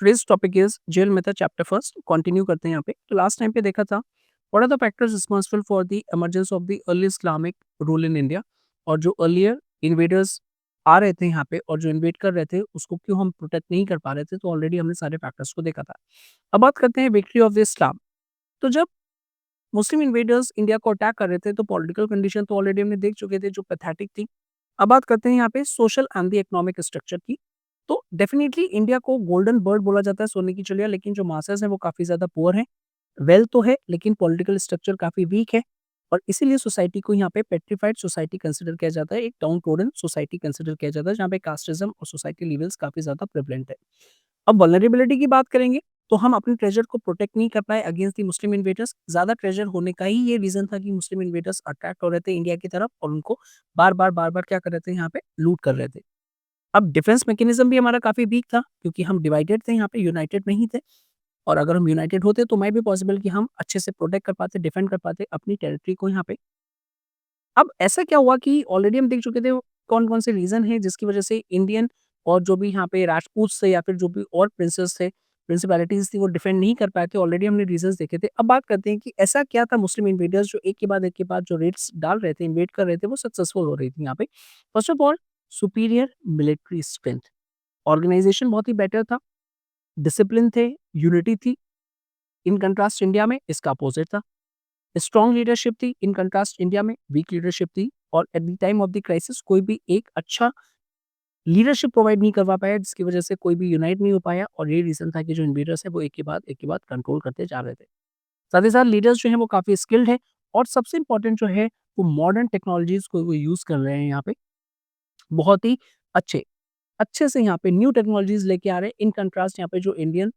Today's topic is Jail Method Chapter First. Continue करते हैं यहाँ पे। तो लास्ट टाइम पे देखा था what are the factors responsible for the emergence of the early Islamic rule in India, और जो अर्लियर इन्वेडर्स आ रहे थे यहाँ पे और जो इन्वेड कर रहे थे उसको क्यों हम प्रोटेक्ट नहीं कर पा रहे थे। तो ऑलरेडी हमने सारे फैक्टर्स को देखा था। अब बात करते हैं विक्ट्री ऑफ द इस्लाम। तो जब मुस्लिम इन्वेडर्स इंडिया को अटैक कर रहे थे तो पॉलिटिकल कंडीशन तो ऑलरेडी हमने देख चुके थे जो पैथेटिक थी। अब बात करते हैं यहाँ पे social and the economic structure की। तो डेफिनेटली इंडिया को गोल्डन बर्ड बोला जाता है, सोने की चिड़िया, लेकिन जो मासेस हैं वो काफ़ी ज़्यादा पुअर हैं। वेल्थ तो है लेकिन पॉलिटिकल स्ट्रक्चर काफ़ी वीक है, और इसीलिए सोसाइटी को यहाँ पे पेट्रिफाइड सोसाइटी कंसिडर किया जाता है, एक डाउन टोडन सोसाइटी कंसिडर किया जाता है जहाँ पे कास्टिज्म और सोसाइटी लेवल्स काफ़ी ज़्यादा प्रेवलेंट है। अब वल्नरेबिलिटी की बात करेंगे तो हम अपने ट्रेजर को प्रोटेक्ट नहीं कर पाए अगेंस्ट दी मुस्लिम इन्वेडर्स। ज़्यादा ट्रेजर होने का ही ये रीज़न था कि मुस्लिम इन्वेडर्स अट्रैक्ट हो रहे थे इंडिया की तरफ और उनको बार-बार क्या कर रहे थे, यहाँ पे लूट कर रहे थे। अब डिफेंस मैकेनिज़्म भी हमारा काफ़ी वीक था क्योंकि हम डिवाइडेड थे, यहाँ पे यूनाइटेड नहीं थे। और अगर हम यूनाइटेड होते तो मैं भी पॉसिबल कि हम अच्छे से प्रोटेक्ट कर पाते, डिफेंड कर पाते अपनी टेरिटरी को यहाँ पे। अब ऐसा क्या हुआ कि ऑलरेडी हम देख चुके थे कौन-कौन से रीज़न हैं जिसकी वज़ह से इंडियन और जो भी यहाँ पे राजपूत थे या फिर जो भी और प्रिंसेस थे, प्रिंसिपैलिटीज़ थी, वो डिफेंड नहीं कर पाए थे। ऑलरेडी हमने रीज़न्स देखे थे। अब बात करते हैं कि ऐसा क्या था मुस्लिम इन्वेडर्स जो एक के बाद जो रेड्स डाल रहे थे, इन्वेड कर रहे थे, वो सक्सेसफुल हो रही थी यहाँ पे। First of all superior military strength, organisation बहुत ही बेटर था, डिसिप्लिन थे, यूनिटी थी। इन कंट्रास्ट इंडिया में इसका अपोज़िट था। स्ट्रॉन्ग लीडरशिप थी, इन कंट्रास्ट इंडिया में वीक लीडरशिप थी, और at the time of the crisis कोई भी एक अच्छा लीडरशिप प्रोवाइड नहीं करवा पाया जिसकी वजह से कोई भी यूनाइट नहीं हो पाया, और ये रीज़न था कि जो इन्वेडर्स हैं वो एक के बाद कंट्रोल करते जा रहे थे। साथ ही साथ लीडर्स जो हैं वो काफ़ी स्किल्ड हैं, और सबसे इम्पोर्टेंट जो है वो मॉडर्न टेक्नोलॉजीज़ को वो यूज़ कर रहे हैं यहाँ पे, बहुत ही अच्छे से यहाँ पे न्यू टेक्नोलॉजीज़ लेके आ रहे हैं। इन कंट्रास्ट यहाँ पे जो इंडियन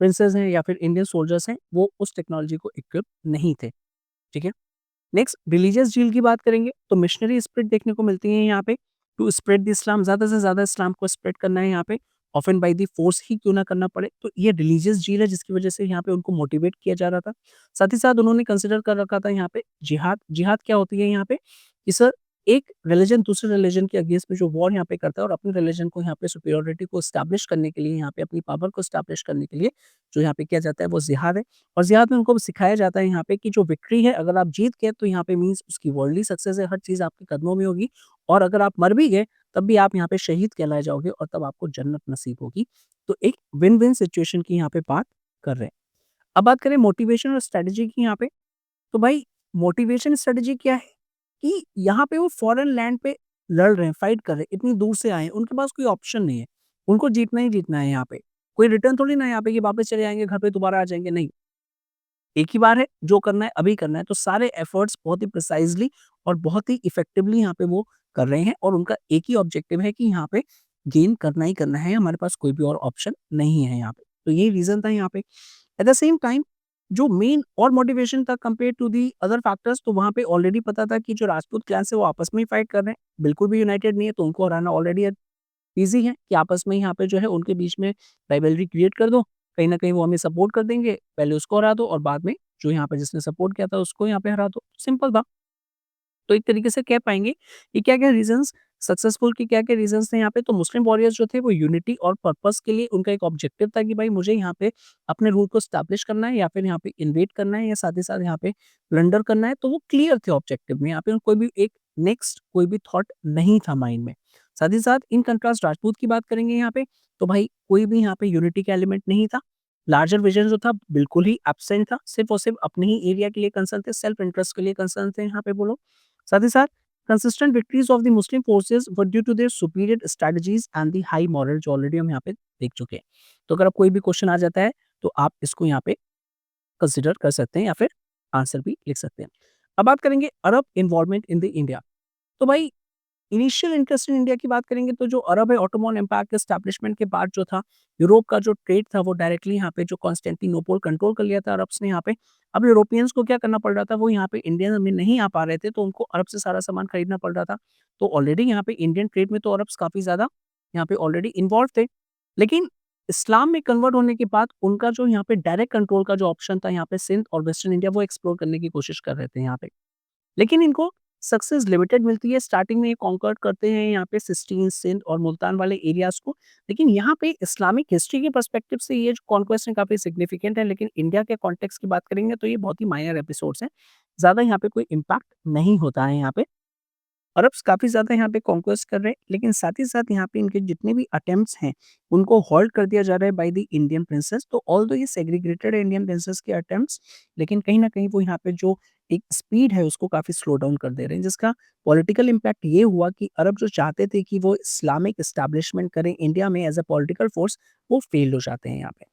प्रिंसेस हैं या फिर इंडियन सोल्जर्स हैं वो उस टेक्नोलॉजी को इक्विप नहीं थे। ठीक है? नेक्स्ट रिलीजियस ज़ील की बात करेंगे तो मिशनरी स्पिरिट देखने को मिलती है यहाँ पे। टू स्प्रेड द इस्लाम, ज़्यादा से ज़्यादा इस्लाम को स्प्रेड करना है यहाँ पे, ऑफन बाय द फोर्स ही क्यों ना करना पड़े। तो ये रिलीजियस ज़ील है जिसकी वजह से यहाँ पे उनको मोटिवेट किया जा रहा था। साथ ही साथ उन्होंने कंसिडर कर रखा था यहाँ पे जिहाद। जिहाद क्या होती है यहाँ पे कि सर, एक रिलीजन दूसरे रिलीजन के अगेंस्ट में जो वॉर यहाँ पे करता है और अपने रिलीजन को यहाँ पे सुपीरियॉरिटी को एस्टैब्लिश करने के लिए, यहाँ पे अपनी पावर को एस्टैब्लिश करने के लिए जो यहाँ पे किया जाता है वो जिहाद है। और जिहाद में उनको सिखाया जाता है यहाँ पे कि जो विक्ट्री है, अगर आप जीत गए तो यहाँ पे मीन्स उसकी वर्ल्डली सक्सेस है, हर चीज़ आपके कदमों में होगी, और अगर आप मर भी गए तब भी आप यहाँ पे शहीद कहलाए जाओगे और तब आपको जन्नत नसीब होगी। तो एक विन-विन सिचुएशन की यहाँ पे बात कर रहे हैं। अब बात करें मोटिवेशन और स्ट्रैटेजी की यहाँ पे, तो भाई मोटिवेशन स्ट्रैटेजी क्या है कि यहाँ पे वो फॉरेन लैंड पे लड़ रहे हैं, फाइट कर रहे हैं, इतनी दूर से आए हैं, उनके पास कोई ऑप्शन नहीं है। उनको जीतना ही जीतना है यहाँ पे। कोई रिटर्न थोड़ी ना है यहाँ पे कि वापस चले जाएँगे, घर पे दोबारा आ जाएँगे, नहीं। एक ही बार है, जो करना है अभी करना है। तो सारे एफर्ट्स बहुत ही प्रिसाइज़ली और बहुत ही इफेक्टिवली यहाँ पे वो कर रहे हैं, और उनका एक ही ऑब्जेक्टिव है कि यहाँ पे गेन करना ही करना है, हमारे पास कोई भी और ऑप्शन नहीं है यहाँ पे। तो यही रीज़न था यहाँ पे। एट द सेम टाइम जो मेन और मोटिवेशन था compare to the other factors, तो वहाँ पे ऑलरेडी पता था कि जो राजपूत क्लास है वो आपस में ही फाइट कर रहे हैं, बिल्कुल भी यूनाइटेड नहीं है, तो उनको हराना ऑलरेडी ईज़ी है कि आपस में यहाँ पे जो है उनके बीच में राइवलरी क्रिएट कर दो। कहीं न कहीं वो हमें सपोर्ट कर देंगे, पहले उसको हरा दो और बाद में जो यहाँ पे जिसने सपोर्ट किया था उसको यहाँ पे हरा दो, सिंपल था। तो एक तरीके से कह पाएँगे कि क्या-क्या रीज़न्स सक्सेसफुल के क्या-क्या रीज़न्स थे यहाँ पे। तो मुस्लिम वॉरियर्स जो थे वो यूनिटी और पर्पस के लिए उनका एक ऑब्जेक्टिव था कि भाई मुझे यहाँ पे अपने रूल को एस्टैब्लिश करना है, या फिर यहाँ पे इन्वेड करना है, या साथ ही साथ यहाँ पे प्लंडर करना है। तो वो क्लियर थे ऑब्जेक्टिव में, यहाँ पे कोई भी एक नेक्स्ट कोई भी थॉट नहीं था माइंड में। साथ ही साथ इन कंट्रास्ट राजपूत की बात करेंगे यहाँ पे, तो भाई कोई भी यहाँ पे यूनिटी का एलिमेंट नहीं था। लार्जर विज़न जो था बिल्कुल ही एब्सेंट था। सिर्फ़ और सिर्फ़ अपने ही एरिया के लिए कंसर्न थे, सेल्फ इंटरेस्ट के लिए कंसर्न थे यहाँ पे वो लोग। साथ ही साथ consistent victories of the Muslim forces were due to their superior strategies and the high moral, जो ऑलरेडी हम यहाँ पे देख चुके हैं। तो अगर आप कोई भी क्वेश्चन आ जाता है तो आप इसको यहाँ पे कंसिडर कर सकते हैं या फिर आंसर भी लिख सकते हैं। अब बात करेंगे अरब इन्वॉल्वमेंट इन द इंडिया। तो भाई इनिशियल इंटरेस्ट इन इंडिया की बात करेंगे तो जो अरब है, ऑटोमन एम्पायर के एस्टैब्लिशमेंट के बाद जो था, यूरोप का जो ट्रेड था वो डायरेक्टली यहाँ पे जो कॉन्स्टेंटिनोपल कंट्रोल कर लिया था अरब्स ने यहाँ पे। अब यूरोपियंस को क्या करना पड़ रहा था, वो यहाँ पे इंडियन में नहीं आ पा रहे थे, तो उनको अरब से सारा सामान खरीदना पड़ रहा था। तो ऑलरेडी यहाँ पे इंडियन ट्रेड में तो अरब्स काफ़ी ज़्यादा यहाँ पे ऑलरेडी इन्वॉल्व थे। लेकिन इस्लाम में कन्वर्ट होने के बाद उनका जो यहाँ पे डायरेक्ट कंट्रोल का जो ऑप्शन था यहाँ पे सिंध और वेस्टर्न इंडिया, वो एक्सप्लोर करने की कोशिश कर रहे थे यहाँ पे। लेकिन इनको सक्सेस लिमिटेड मिलती है। स्टार्टिंग में ये कॉन्कर करते हैं यहाँ पे सिस्टीन, सिंध और मुल्तान वाले एरियाज़ को। लेकिन यहाँ पे इस्लामिक हिस्ट्री के पर्सपेक्टिव से ये जो कॉन्क्वेस्ट है काफ़ी सिग्निफिकेंट है, लेकिन इंडिया के कॉन्टेक्स्ट की बात करेंगे तो ये बहुत ही माइनर एपिसोड्स हैं। ज़्यादा यहाँ पे कोई इम्पैक्ट नहीं होता है यहाँ पे। अरब्स काफ़ी ज़्यादा यहाँ पे कॉन्क्वेस्ट कर रहे हैं, लेकिन साथ ही साथ यहाँ पे इनके जितने भी अटेम्प्ट्स हैं, उनको हॉल्ट कर दिया जा रहा है बाय द इंडियन प्रिंसेस। तो ऑल्दो ये सेग्रीगेटेड है इंडियन प्रिंसेस के अटेम्प्ट्स, लेकिन कहीं न कहीं वो यहाँ पे जो एक स्पीड है उसको काफ़ी स्लो डाउन कर दे रहे हैं, जिसका पॉलिटिकल इम्पैक्ट ये हुआ कि अरब जो चाहते थे कि वो इस्लामिक एस्टैब्लिशमेंट करें इंडिया में एज़ अ पॉलिटिकल फोर्स, वो फेल्ड हो जाते हैं यहाँ पे।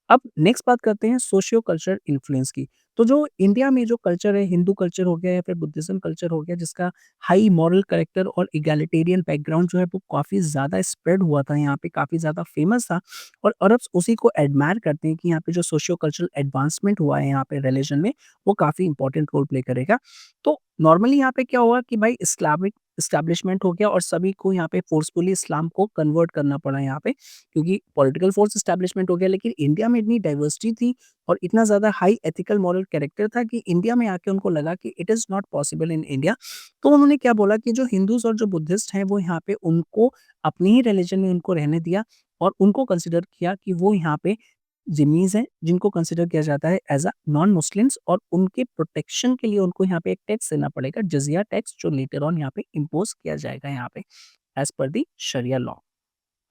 अब नेक्स्ट बात करते हैं सोशियो कल्चरल इन्फ्लुएंस की। तो जो इंडिया में जो कल्चर है, हिंदू कल्चर हो गया या फिर बुद्धिज़्म कल्चर हो गया, जिसका हाई मॉरल कैरेक्टर और इगैलिटेरियन बैकग्राउंड जो है वो काफ़ी ज़्यादा स्प्रेड हुआ था यहाँ पे, काफ़ी ज़्यादा फेमस था और अरब्स उसी को एडमायर करते हैं कि यहाँ पे जो सोशियो कल्चरल एडवांसमेंट हुआ है यहाँ पे रिलिजन में, वो काफ़ी इंपॉर्टेंट रोल प्ले करेगा। तो नॉर्मली यहाँ पे क्या हुआ कि भाई इस्लामिक एस्टैब्लिशमेंट हो गया और सभी को यहाँ पे फोर्सफुली इस्लाम को कन्वर्ट करना पड़ा यहाँ पे, क्योंकि पॉलिटिकल फोर्स एस्टैब्लिशमेंट हो गया। लेकिन इंडिया में इतनी डाइवर्सिटी थी और इतना ज़्यादा हाई एथिकल मॉरल कैरेक्टर था कि इंडिया में आके उनको लगा कि it is not possible in India. तो उन्होंने क्या बोला कि जो हिंदूज़ और जो बुद्धिस्ट हैं वो यहाँ पे उनको अपनी ही रिलीजन में उनको रहने दिया और उनको कंसिडर किया कि वो यहाँ पे जिम्मीज़ हैं, जिनको कंसिडर किया जाता है एज़ अ नॉन मुस्लिम्स और उनके प्रोटेक्शन के लिए उनको यहाँ पे एक टैक्स देना पड़ेगा, जज़िया टैक्स, जो लेटर ऑन यहाँ पे इम्पोज़ किया जाएगा यहाँ पे एज़ पर द शरिया लॉ।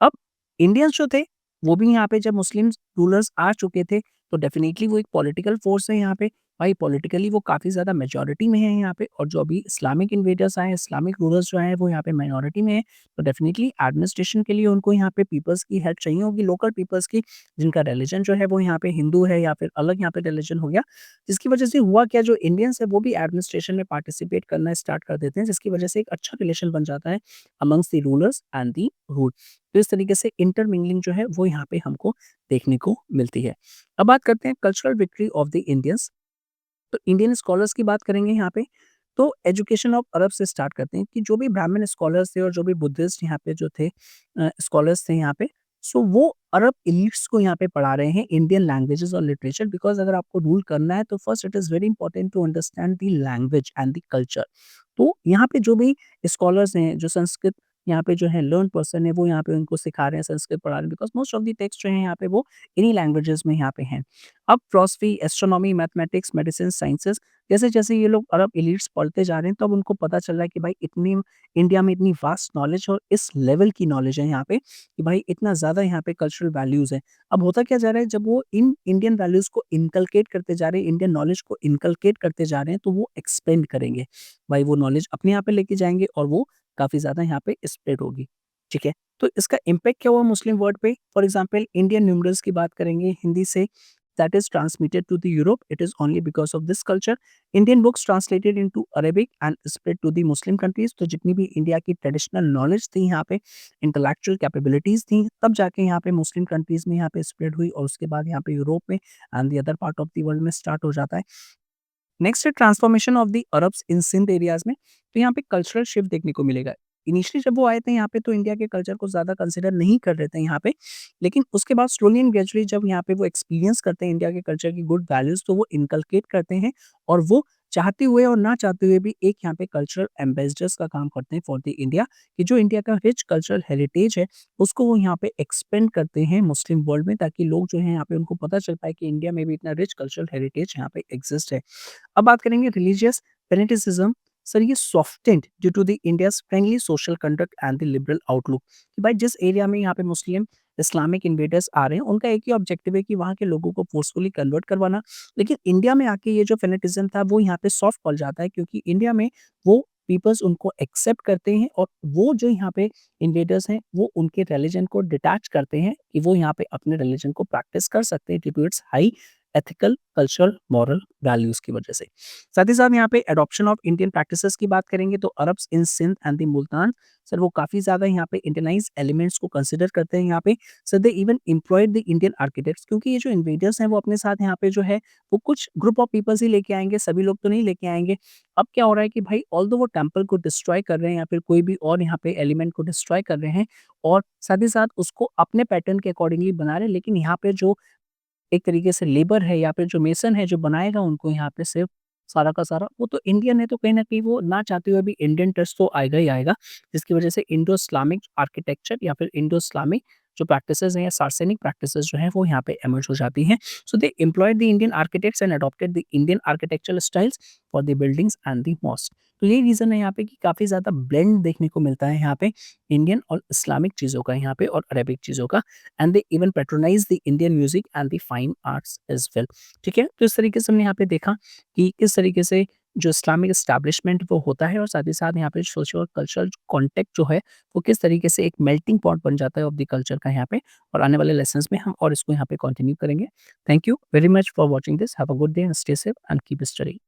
अब इंडियंस जो थे, वो भी यहाँ पे जब मुस्लिम रूलर्स आ चुके थे, तो डेफ़िनेटली वो एक पॉलिटिकल फ़ोर्स है यहाँ पे। भाई पॉलिटिकली वो काफ़ी ज़्यादा मेजॉरिटी में है यहाँ पे और जो अभी इस्लामिक इन्वेडर्स आए हैं, इस्लामिक रूलर्स जो आए हैं, वो यहाँ पे माइनॉरिटी में हैं। तो डेफ़िनेटली एडमिनिस्ट्रेशन के लिए उनको यहाँ पे पीपल्स की हेल्प चाहिए होगी, लोकल पीपल्स की, जिनका रिलिजन जो है वो यहाँ पे हिंदू है या फिर अलग यहाँ पे रिलिजन हो गया। जिसकी वजह से हुआ क्या, जो इंडियंस है वो भी एडमिनिस्ट्रेशन में पार्टिसिपेट करना स्टार्ट कर देते हैं, जिसकी वजह से एक अच्छा रिलेशन बन जाता है amongst the rulers and the ruled. तो इस तरीके से इंटरमिंगलिंग जो है वो यहाँ पे हमको देखने को मिलती है। अब बात करते हैं cultural victory of the Indians. तो इंडियन स्कॉलर्स की बात करेंगे यहाँ पे, तो एजुकेशन ऑफ अरब से स्टार्ट करते हैं कि जो भी ब्राह्मण स्कॉलर्स थे और जो भी बुद्धिस्ट यहाँ पे जो थे स्कॉलर्स थे यहाँ पे, सो वो अरब एलिट्स को यहाँ पे पढ़ा रहे हैं इंडियन लैंग्वेजेस और लिटरेचर। बिकॉज अगर आपको रूल करना है तो first it is very important to understand the language and the culture. तो यहाँ पे जो भी स्कॉलर्स हैं, जो संस्कृत यहाँ पे जो है लर्न पर्सन है, वो यहाँ पे उनको सिखा रहे हैं, संस्कृत पढ़ा रहे हैं, because most of the text जो है यहाँ पे वो इन्हीं लैंग्वेजेस में यहाँ पे हैं। अब philosophy, astronomy, mathematics, medicine, sciences, जैसे-जैसे ये लोग अरब एलिट्स पढ़ते जा रहे हैं, तब उनको पता चल रहा है कि भाई इतनी इंडिया में इतनी वास्ट नॉलेज और इस लेवल की नॉलेज है यहाँ पे कि भाई इतना ज़्यादा यहाँ पे कल्चरल वैल्यूज़ हैं। अब होता क्या जा रहा है, जब वो इन इंडियन वैल्यूज़ को इनकलकेट करते जा रहे हैं, इंडियन नॉलेज को इनकलकेट करते जा रहे हैं, तो वो एक्सपेंड करेंगे। भाई वो नॉलेज अपने यहाँ पे लेके जाएँगे और वो काफ़ी ज़्यादा यहाँ पे स्प्रेड होगी। ठीक है? तो इसका इम्पैक्ट क्या हुआ मुस्लिम वर्ल्ड पे? फॉर एग्ज़ाम्पल इंडियन न्यूमरल्स की बात करेंगे हिंदी से, that is transmitted to the Europe. It is only because of this culture. Indian books translated into Arabic and spread to the Muslim countries. तो जितनी भी इंडिया की ट्रेडिशनल नॉलेज थी यहाँ पे, इंटेलेक्चुअल कैपेबिलिटीज़ थी, तब जाके यहाँ पे मुस्लिम कंट्रीज़ में यहाँ पे स्प्रेड हुई और उसके बाद यहाँ पे यूरोप में and the other part of the world में स्टार्ट हो जाता है। नेक्स्ट है transformation of the Arabs in Sindh areas में। तो यहाँ पे कल्चरल शिफ्ट देखने को मिलेगा। इनिशियली जब वो आए थे यहाँ पे तो इंडिया के कल्चर को ज़्यादा कंसिडर नहीं कर रहे थे यहाँ पे, लेकिन उसके बाद स्लोली एंड ग्रेजुअली जब यहाँ पे वो एक्सपीरियंस करते हैं इंडिया के कल्चर की गुड वैल्यूज़, तो वो इनकलकेट करते हैं और वो चाहते हुए और ना चाहते हुए भी एक यहाँ पे कल्चरल एम्बेसडर्स का काम करते हैं फॉर द इंडिया, कि जो इंडिया का रिच कल्चरल हेरिटेज है उसको वो यहाँ पे एक्सपेंड करते हैं मुस्लिम वर्ल्ड में, ताकि लोग जो है यहाँ पे उनको पता चल पाए कि इंडिया में भी इतना रिच कल्चरल हेरिटेज यहाँ पे एग्जिस्ट है। अब बात करेंगे रिलीजियस फैनेटिसिज्म। सर ये softened due to the India's friendly social conduct and the liberal outlook, कि भाई जिस एरिया में यहाँ पे मुस्लिम इस्लामिक इन्वेडर्स आ रहे हैं उनका एक ही ऑब्जेक्टिव है कि वहाँ के लोगों को फोर्सफुली कन्वर्ट करवाना। लेकिन इंडिया में आके ये जो फेनेटिज्म था वो यहाँ पे सॉफ्ट पड़ जाता है, क्योंकि इंडिया में वो पीपल्स उनको एक्सेप्ट करते हैं और वो जो यहाँ पे इन्वेडर्स हैं वो उनके रिलीजन को डिटैच करते हैं कि वो यहाँ पे अपने रिलीजन को प्रैक्टिस कर सकते हैं due to its high ethical, cultural, moral values की वजह से। साथ ही साथ यहाँ पे एडॉप्शन ऑफ इंडियन प्रैक्टिसेस की बात करेंगे तो Arabs in Sindh and the Multan, sir वो काफ़ी ज़्यादा यहाँ पे इंडियनाइज़ एलिमेंट्स को कंसिडर करते हैं यहाँ पे। Sir they even employed the Indian architects, क्योंकि ये जो इन्वेडर्स हैं वो अपने साथ यहाँ पे जो है वो कुछ ग्रुप ऑफ पीपल्स ही लेके आएँगे, सभी लोग तो नहीं लेके आएँगे। अब क्या हो रहा है कि भाई ऑल्दो वो टेम्पल को डिस्ट्रॉय कर रहे हैं या फिर कोई भी और यहाँ पे एलिमेंट को डिस्ट्रॉय कर रहे हैं और साथ ही साथ उसको अपने पैटर्न के अकॉर्डिंगली बना रहे हैं, लेकिन यहाँ पे जो एक तरीके से लेबर है या फिर जो मेसन है जो बनाएगा उनको यहाँ पे सिर्फ सारा का सारा, वो तो इंडियन है, तो कहीं न कहीं वो ना चाहते हुए भी इंडियन टच तो आएगा ही आएगा, जिसकी वजह से इंडो इस्लामिक आर्किटेक्चर या फिर इंडो इस्लामिक जो प्रैक्टिसेज़ हैं या सार्सेनिक प्रैक्टिसेज़ जो हैं, वो यहाँ पे इमर्ज हो जाती हैं। So they employed the Indian architects and adopted the Indian architectural styles for the buildings and the mosque. तो यही रीज़न है यहाँ पे कि काफ़ी ज़्यादा ब्लेंड देखने को मिलता है यहाँ पे इंडियन और इस्लामिक चीज़ों का यहाँ पे और अरेबिक चीज़ों का, and they even patronise the Indian music and the fine arts as well. ठीक है? तो इस तरीके से हमने यहाँ पे देखा कि किस तरीके से जो इस्लामिक एस्टैब्लिशमेंट वो होता है और साथ ही साथ यहाँ पे सोशियो और कल्चरल कॉन्टेक्स्ट जो है, वो किस तरीके से एक मेल्टिंग पॉट बन जाता है ऑफ द कल्चर का यहाँ पे, और आने वाले लेसन्स में हम और इसको यहाँ पे कंटिन्यू करेंगे। Thank you very much for watching this. Have a good day and stay safe and keep studying.